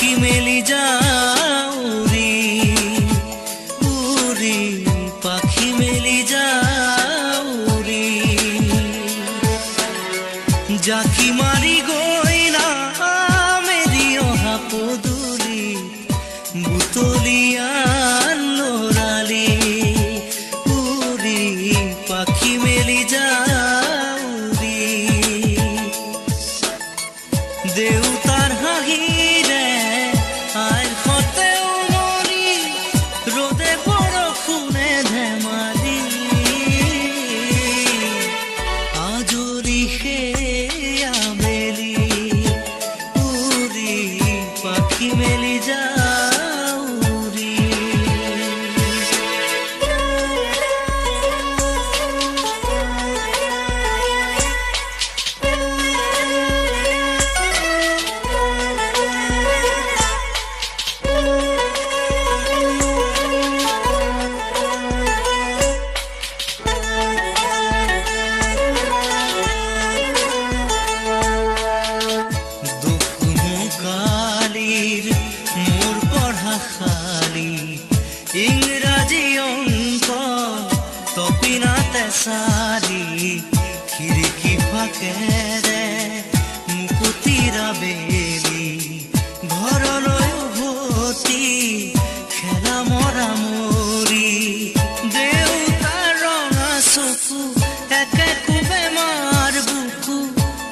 পাখি মেলি যাউৰি উৰি পাখি মেলি যাউৰি জাকি মাৰি গইনা মেৰি অহা পদুলি বুতলিয়া লৰালি উৰি পাখি মেলি যাউৰি দেউতাৰ হাঁহিৰে আইৰ সতে উমলি ৰ'দে বৰষুণে ধেমালি আজৰি সেই আবেলি উৰি পাখি মেলি যাউৰি মোৰ পঢ়া খালি ইংৰাজী অংক তপিনাতে চালি খিৰিকী ফাকেৰে মুকুতিৰা বেলি ঘৰলৈ উভতি খেলা মৰা মৰি দেউতাৰ ৰঙা চকু একে কোবে মাৰ বুকু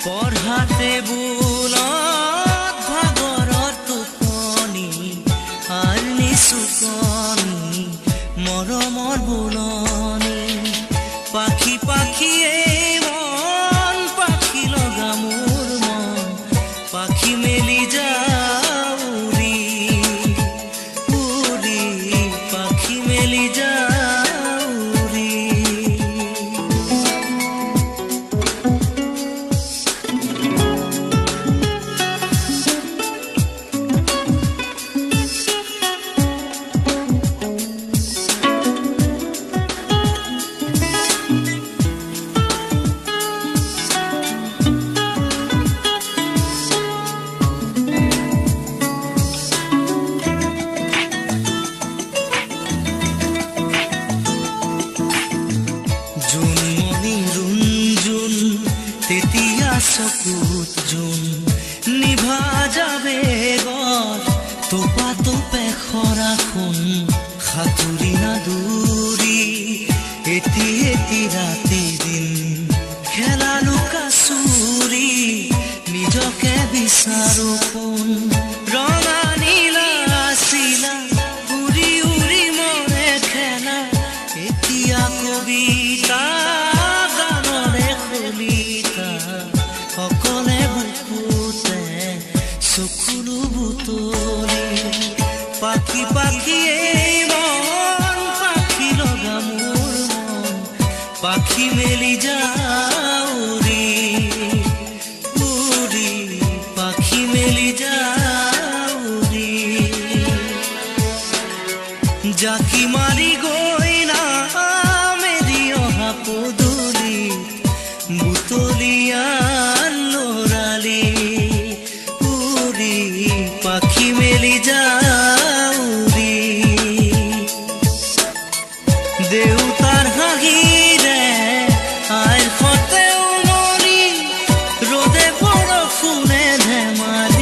পঢ়াতে টেবুলত ভাগৰত টোপনি আৰ নিচুকনি মৰমৰ বুলনি পাখি পাখিয়ে মন পাখি লগা মোৰ মন পাখি মেলি যাউৰি উৰি পাখি মেলি যাউৰি তেতিয়া চকুত জোন নিভা যাবে গল তোপা তোপে খৰাখোন সাঁতুৰি নাদুৰি এটি এটি ৰাতি দিন খেলা লুকা চুৰি নিজকে বিচাৰো কোন ৰঙা নীলা চিলা উৰি উৰি মৰে খেলা এতিয়া কবিতা সকলে বুকুতে চকুলো বুতলি পাখি পাখিয়ে মন পাখি লগা মোৰ মন পাখি মেলি যাউৰি উৰি পাখি মেলি যাউৰি জাকি মাৰি গইনা মেলি অহা পদুলি বুতলিয়া লৰালি উৰি পাখি মেলি যাউৰি দেউতাৰ হাঁহিৰে আইৰ সতে উমলি ৰ'দে বৰষুণে ধেমালি